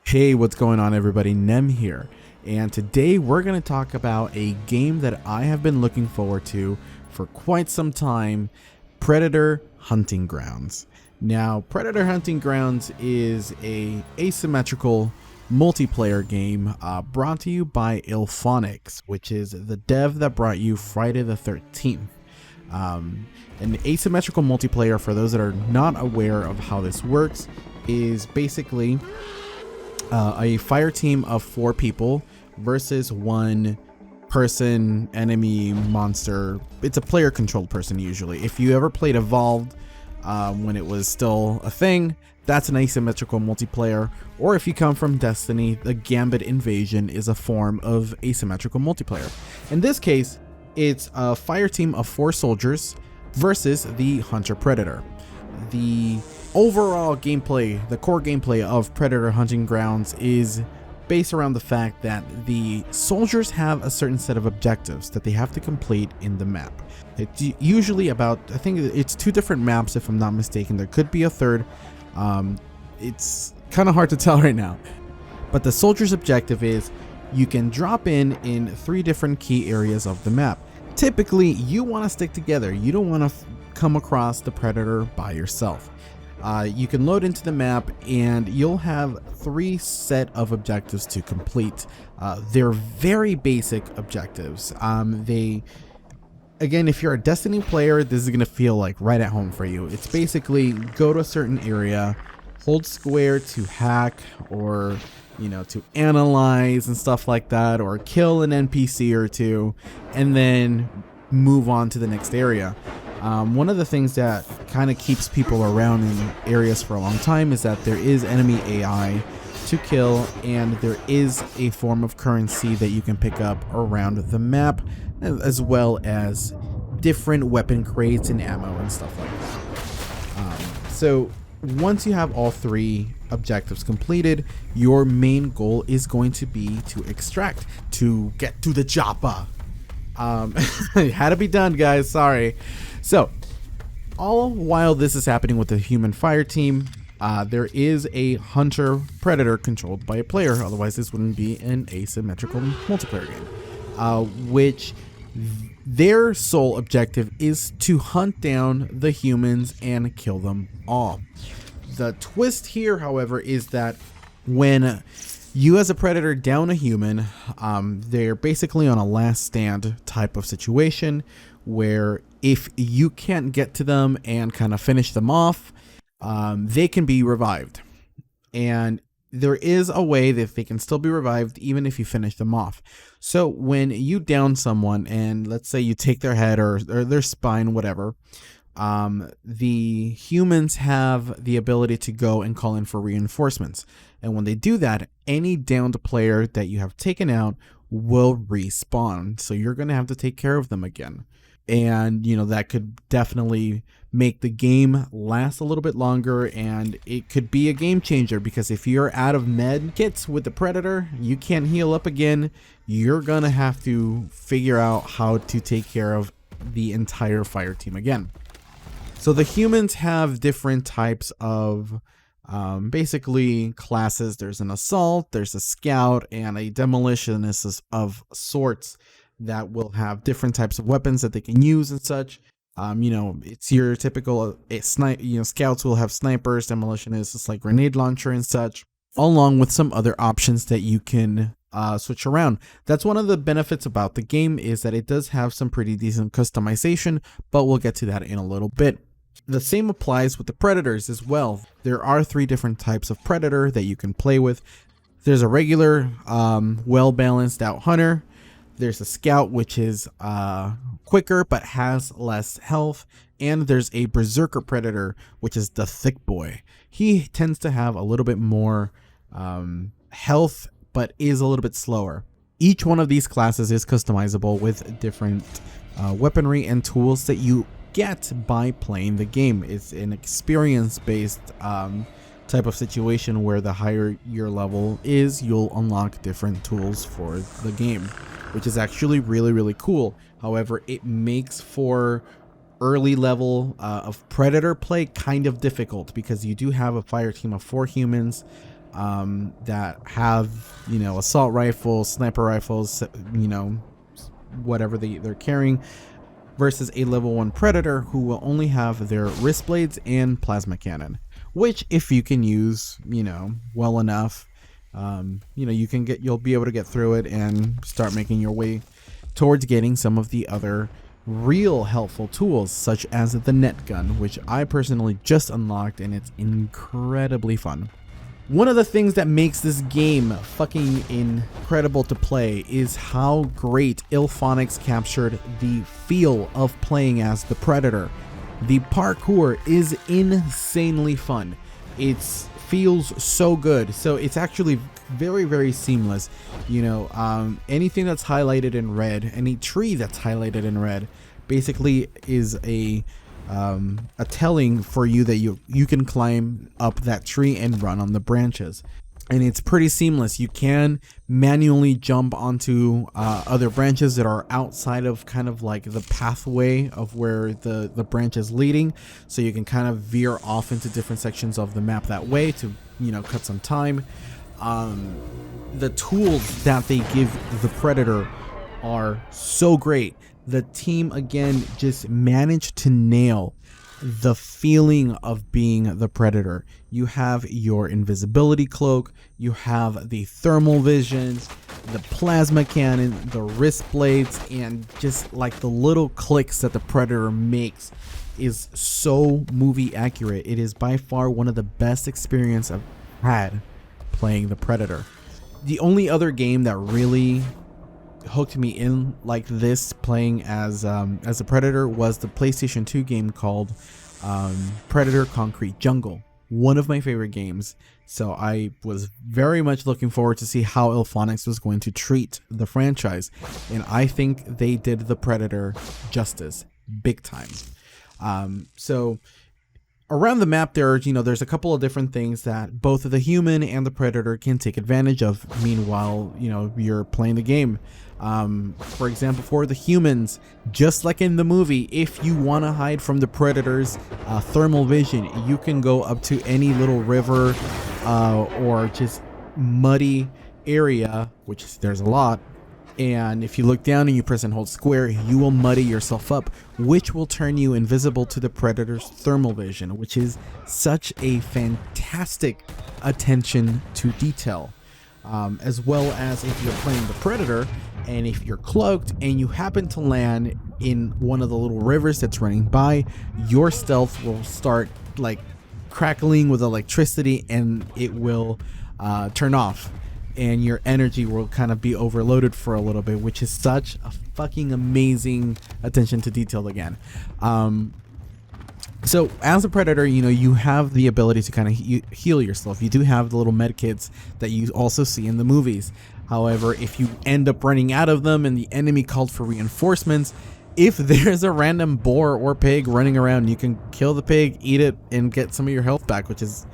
Hey, what's going on everybody? Nem here, and today we're going to talk about a game that I have been looking forward to for quite some time, Predator Hunting Grounds. Now, Predator Hunting Grounds is a asymmetrical multiplayer game brought to you by Ilphonics, which is the dev that brought you Friday the 13th. An asymmetrical multiplayer, for those that are not aware of how this works, is basically a fire team of 4 people versus one person, enemy, monster. It's a player controlled person usually. If you ever played Evolved when it was still a thing, that's an asymmetrical multiplayer. Or if you come from Destiny, the Gambit Invasion is a form of asymmetrical multiplayer. In this case, it's a fire team of 4 soldiers versus the Hunter Predator. The overall gameplay, the core gameplay of Predator Hunting Grounds is based around the fact that the soldiers have a certain set of objectives that they have to complete in the map. It's usually about, I think it's 2 different maps if I'm not mistaken. There could be a third. It's kind of hard to tell right now. But the soldier's objective is you can drop in 3 different key areas of the map. Typically, you want to stick together. You don't want to come across the Predator by yourself. You can load into the map and you'll have 3 set of objectives to complete. They're very basic objectives. Again, if you're a Destiny player, this is going to feel like right at home for you. It's basically go to a certain area, hold square to hack or to analyze and stuff like that, or kill an NPC or 2, and then move on to the next area. One of the things that kind of keeps people around in areas for a long time is that there is enemy AI to kill, and there is a form of currency that you can pick up around the map, as well as different weapon crates and ammo and stuff like that. So once you have all 3 objectives completed, your main goal is going to be to extract, to get to the chopper. It had to be done, guys, sorry. So all while this is happening with the human fire team, there is a hunter predator controlled by a player. Otherwise this wouldn't be an asymmetrical multiplayer game, which their sole objective is to hunt down the humans and kill them all. The twist here, however, is that when you as a predator down a human, they're basically on a last stand type of situation where if you can't get to them and kind of finish them off, they can be revived. And there is a way that they can still be revived even if you finish them off. So when you down someone and let's say you take their head or their spine, whatever, the humans have the ability to go and call in for reinforcements. And when they do that, any downed player that you have taken out will respawn. So you're going to have to take care of them again. And, that could definitely make the game last a little bit longer, and it could be a game changer because if you're out of med kits with the Predator, you can't heal up again. You're going to have to figure out how to take care of the entire fire team again. So the humans have different types of basically classes. There's an assault, there's a scout, and a demolitionist of sorts that will have different types of weapons that they can use and such. It's your typical scouts will have snipers, demolitionists like grenade launcher and such, along with some other options that you can switch around. That's one of the benefits about the game, is that it does have some pretty decent customization, but we'll get to that in a little bit. The same applies with the predators as well. There are 3 different types of predator that you can play with. There's a regular, well balanced out hunter. There's a scout, which is quicker but has less health, and there's a berserker predator, which is the thick boy. He tends to have a little bit more health but is a little bit slower. Each one of these classes is customizable with different weaponry and tools that you get by playing the game. It's an experience-based type of situation where the higher your level is, you'll unlock different tools for the game, which is actually really, really cool. However, it makes for early level of predator play kind of difficult because you do have a fire team of 4 humans that have, you know, assault rifles, sniper rifles, you know, whatever they're carrying, versus a level 1 predator who will only have their wrist blades and plasma cannon, which if you can use, you know, well enough, you know, you'll be able to get through it and start making your way towards getting some of the other real helpful tools, such as the net gun, which I personally just unlocked, and it's incredibly fun. One of the things that makes this game fucking incredible to play is how great Illphonics captured the feel of playing as the Predator. The parkour is insanely fun. It feels so good. So it's actually very, very seamless. You know, anything that's highlighted in red, any tree that's highlighted in red, basically is a telling for you that you can climb up that tree and run on the branches, and it's pretty seamless. You can manually jump onto other branches that are outside of kind of like the pathway of where the branch is leading, so you can kind of veer off into different sections of the map that way to, you know, cut some time. The tools that they give the Predator are so great. The team again just managed to nail the feeling of being the Predator. You have your invisibility cloak, you have the thermal vision, the plasma cannon, the wrist blades, and just like the little clicks that the Predator makes is so movie accurate. It is by far one of the best experiences I've had playing the Predator. The only other game that really hooked me in like this, playing as a Predator, was the PlayStation 2 game called Predator Concrete Jungle. One of my favorite games. So I was very much looking forward to see how Illphonics was going to treat the franchise, and I think they did the Predator justice big time. So around the map there's a couple of different things that both the human and the Predator can take advantage of meanwhile, you know, you're playing the game. For example, for the humans, just like in the movie, if you want to hide from the Predator's thermal vision, you can go up to any little river or just muddy area, which there's a lot, and if you look down and you press and hold square, you will muddy yourself up, which will turn you invisible to the Predator's thermal vision, which is such a fantastic attention to detail. As well as if you're playing the Predator and if you're cloaked and you happen to land in one of the little rivers that's running by, your stealth will start like crackling with electricity and it will turn off, and your energy will kind of be overloaded for a little bit, which is such a fucking amazing attention to detail again. So as a Predator, you know, you have the ability to kind of heal yourself. You do have the little med kits that you also see in the movies. However, if you end up running out of them and the enemy called for reinforcements, if there's a random boar or pig running around, you can kill the pig, eat it, and get some of your health back, which is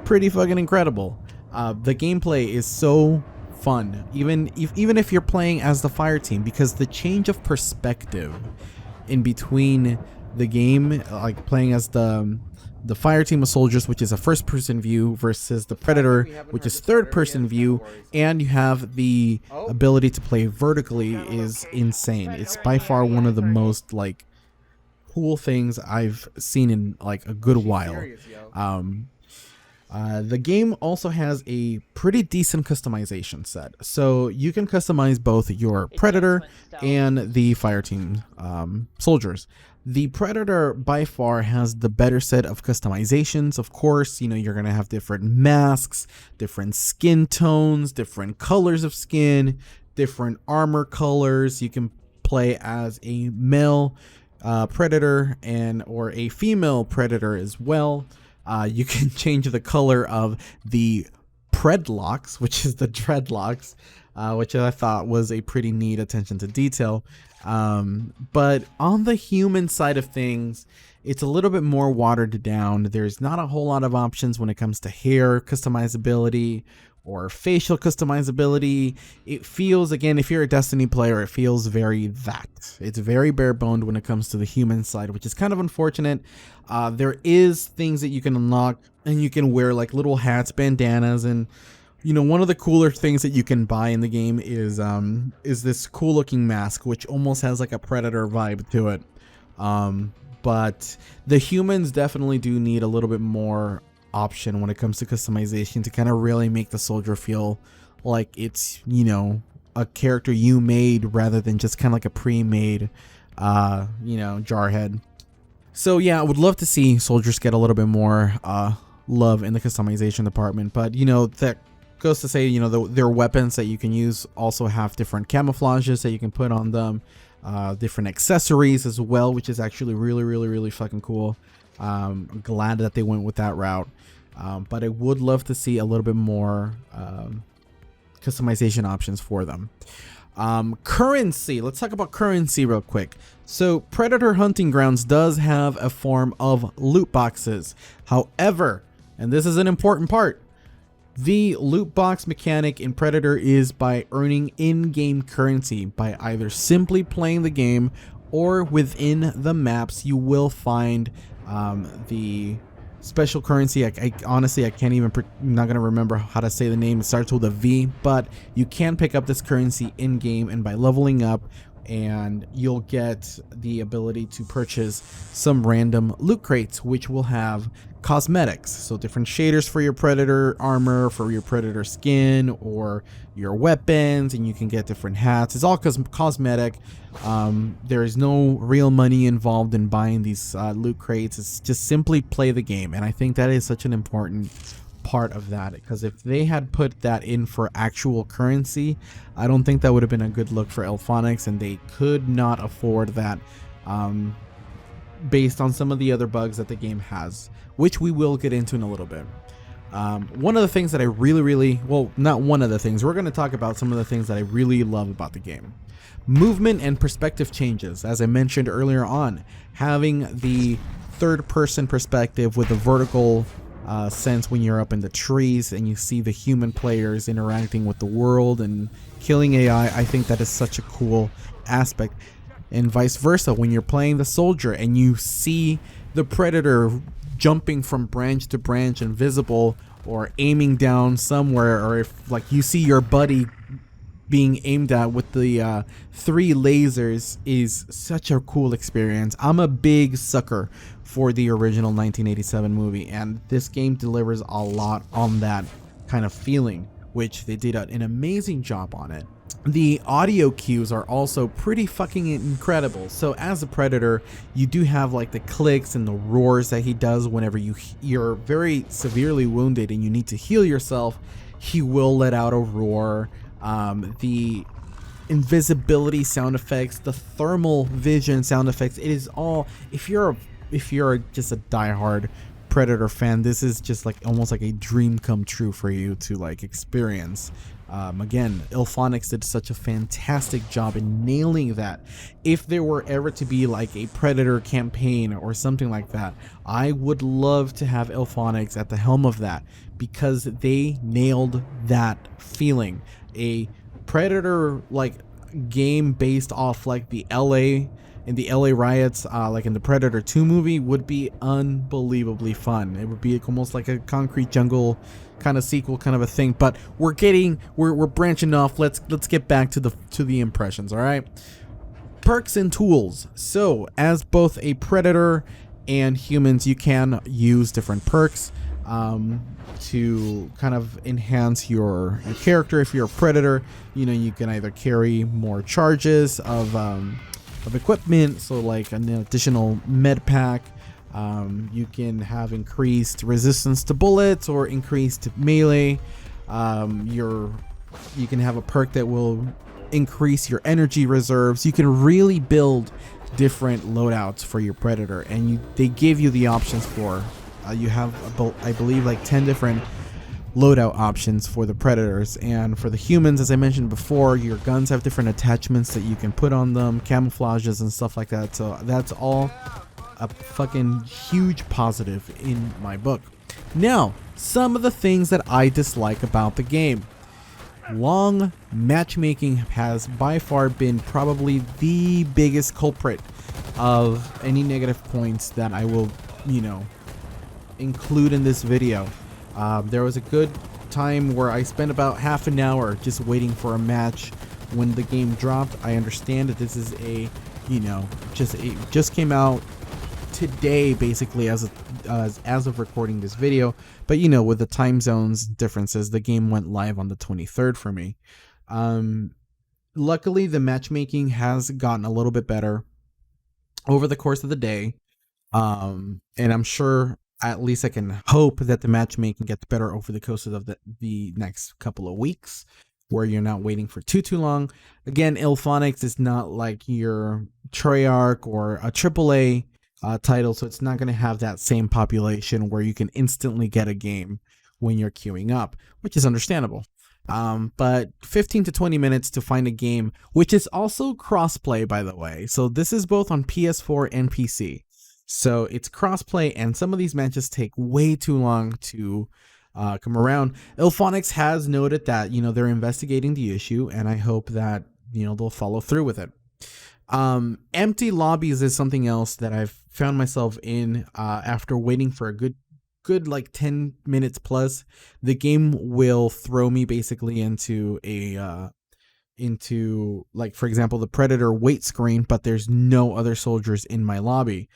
pretty fucking incredible. The gameplay is so fun, even if you're playing as the fire team, because the change of perspective in between the game, like playing as the fire team of soldiers, which is a first-person view, versus the Predator, which is third-person view, and you have the ability to play vertically, is insane. It's by far one of the most like cool things I've seen in like a good while. The game also has a pretty decent customization set, so you can customize both your Predator and the fire team soldiers. The Predator by far has the better set of customizations. Of course, you know, you're gonna have different masks, different skin tones, different colors of skin, different armor colors. You can play as a male Predator or a female Predator as well. You can change the color of the Predlocks, which is the dreadlocks, which I thought was a pretty neat attention to detail. But on the human side of things, it's a little bit more watered down. There's not a whole lot of options when it comes to hair customizability or facial customizability. It feels, again, if you're a Destiny player, it feels very that. It's very bare boned when it comes to the human side, which is kind of unfortunate. There is things that you can unlock, and you can wear like little hats, bandanas, and you know, one of the cooler things that you can buy in the game is this cool looking mask, which almost has like a Predator vibe to it. But the humans definitely do need a little bit more option when it comes to customization to kind of really make the soldier feel like it's, you know, a character you made rather than just kind of like a pre-made, you know, jarhead. So yeah, I would love to see soldiers get a little bit more love in the customization department, but you know, that goes to say, you know, their weapons that you can use also have different camouflages that you can put on them, different accessories as well, which is actually really fucking cool. I'm glad that they went with that route, but I would love to see a little bit more customization options for them. Currency, let's talk about currency real quick. So Predator Hunting Grounds does have a form of loot boxes. However, and this is an important part, the loot box mechanic in Predator is by earning in-game currency by either simply playing the game, or within the maps you will find the special currency. I honestly, I can't even, I'm not gonna remember how to say the name. It starts with a V, but you can pick up this currency in game, and by leveling up, and you'll get the ability to purchase some random loot crates, which will have cosmetics, so different shaders for your Predator armor, for your Predator skin, or your weapons, and you can get different hats. It's all cosmetic. There is no real money involved in buying these loot crates. It's just simply play the game, and I think that is such an important part of that, because if they had put that in for actual currency, I don't think that would have been a good look for Elphonics, and they could not afford that based on some of the other bugs that the game has, which we will get into in a little bit. One of the things that I really, well, not one of the things, we're going to talk about some of the things that I really love about the game. Movement and perspective changes. As I mentioned earlier on, having the third person perspective with a vertical sense when you're up in the trees and you see the human players interacting with the world and killing AI, I think that is such a cool aspect. And vice versa, when you're playing the soldier and you see the Predator jumping from branch to branch invisible, or aiming down somewhere, or if like you see your buddy being aimed at with the 3 lasers, is such a cool experience. I'm a big sucker for the original 1987 movie, and this game delivers a lot on that kind of feeling, which they did an amazing job on it. The audio cues are also pretty fucking incredible. So as a Predator, you do have like the clicks and the roars that he does whenever you're very severely wounded and you need to heal yourself. He will let out a roar. The invisibility sound effects, the thermal vision sound effects, it is all, if you're just a diehard Predator fan, this is just like almost like a dream come true for you to like experience. Again, Elphonics did such a fantastic job in nailing that. If there were ever to be like a Predator campaign or something like that, I would love to have Elphonics at the helm of that, because they nailed that feeling. A Predator like game based off like the LA riots, like in the Predator 2 movie, would be unbelievably fun. It would be almost like a Concrete Jungle kind of sequel kind of a thing, but we're branching off. Let's get back to the impressions. All right, perks and tools. So as both a Predator and humans, you can use different perks to kind of enhance your character. If you're a Predator, you know, you can either carry more charges of equipment, so like an additional med pack. You can have increased resistance to bullets or increased melee. You can have a perk that will increase your energy reserves. You can really build different loadouts for your Predator, and they give you the options for you have I believe like 10 different loadout options for the Predators. And for the humans, as I mentioned before, your guns have different attachments that you can put on them, camouflages and stuff like that. So that's all a fucking huge positive in my book. Now, some of the things that I dislike about the game. Long matchmaking has by far been probably the biggest culprit of any negative points that I will, include in this video. There was a good time where I spent about half an hour just waiting for a match when the game dropped. I understand that this is just came out today, basically, as of recording this video, but with the time zones differences, the game went live on the 23rd for me. Luckily, the matchmaking has gotten a little bit better over the course of the day, and I'm sure, at least I can hope, that the matchmaking gets better over the course of the next couple of weeks, where you're not waiting for too long. Again, Ilphonics is not like your Treyarch or a AAA title, so it's not going to have that same population where you can instantly get a game when you're queuing up, which is understandable. But 15 to 20 minutes to find a game, which is also crossplay, by the way. So this is both on PS4 and PC. So it's crossplay, and some of these matches take way too long to come around. Ilphonics has noted that they're investigating the issue, and I hope that they'll follow through with it. Empty lobbies is something else that I've found myself in after waiting for a good like 10 minutes plus. The game will throw me basically into like, for example, the Predator wait screen, but there's no other soldiers in my lobby.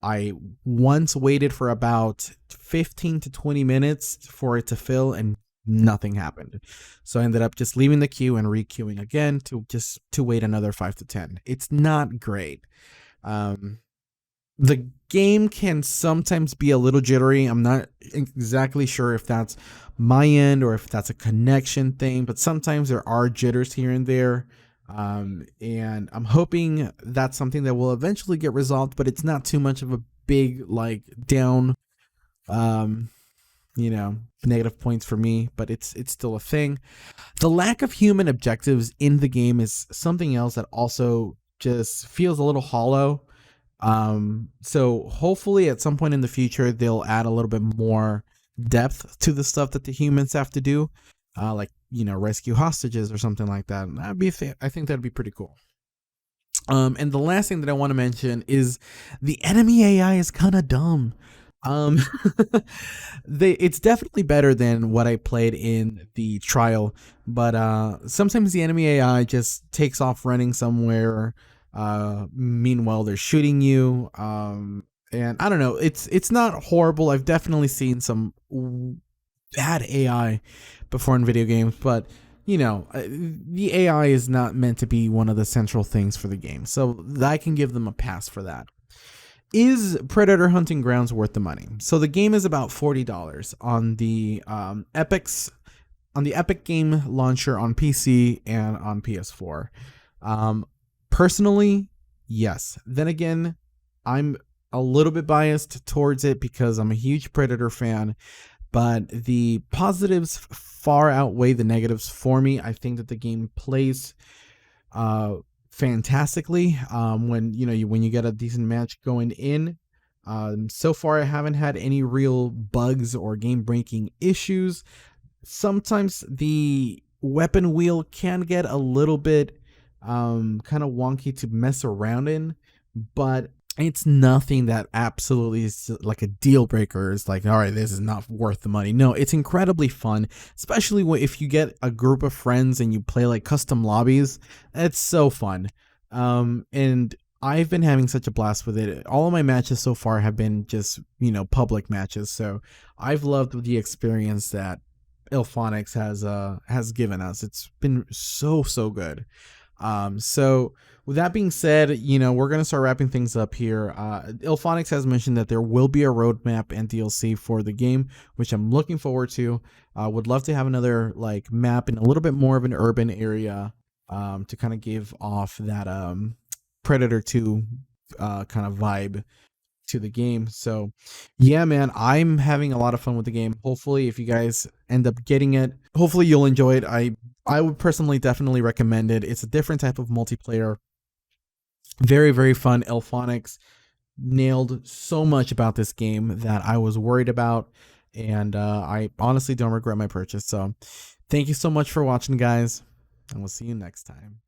I once waited for about 15 to 20 minutes for it to fill, and nothing happened. So I ended up just leaving the queue and re-queuing again to wait another 5 to 10. It's not great. The game can sometimes be a little jittery. I'm not exactly sure if that's my end or if that's a connection thing, but sometimes there are jitters here and there. And I'm hoping that's something that will eventually get resolved, but it's not too much of a big like down negative points for me, but it's still a thing. The lack of human objectives in the game is something else that also just feels a little hollow. So hopefully at some point in the future they'll add a little bit more depth to the stuff that the humans have to do, like rescue hostages or something like that. I think that'd be pretty cool. And the last thing that I want to mention is the enemy AI is kind of dumb. Um, it's definitely better than what I played in the trial, but sometimes the enemy AI just takes off running somewhere. Meanwhile, they're shooting you. And I don't know. It's not horrible. I've definitely seen some bad AI before in video games, but the AI is not meant to be one of the central things for the game, so I can give them a pass for that. Is Predator Hunting Grounds worth the money? So the game is about $40 on the Epic Game Launcher on PC and on PS4. Personally, yes. Then again, I'm a little bit biased towards it because I'm a huge Predator fan, but the positives far outweigh the negatives for me. I think that the game plays fantastically when you get a decent match going in. So far I haven't had any real bugs or game breaking issues. Sometimes the weapon wheel can get a little bit kind of wonky to mess around in, but it's nothing that absolutely is like a deal breaker. It's like, all right, this is not worth the money. No, it's incredibly fun, especially if you get a group of friends and you play like custom lobbies. It's so fun. And I've been having such a blast with it. All of my matches so far have been just, public matches. So I've loved the experience that Ilphonics has given us. It's been so good. So with that being said, we're going to start wrapping things up here. Ilphonics has mentioned that there will be a roadmap and DLC for the game, which I'm looking forward to. Would love to have another like map in a little bit more of an urban area, to kind of give off that, Predator 2, kind of vibe to the game. So yeah, man, I'm having a lot of fun with the game. Hopefully if you guys end up getting it, hopefully you'll enjoy it. I would personally definitely recommend it. It's a different type of multiplayer. Very fun. Ilphonics nailed so much about this game that I was worried about. and I honestly don't regret my purchase. So thank you so much for watching, guys, and we'll see you next time.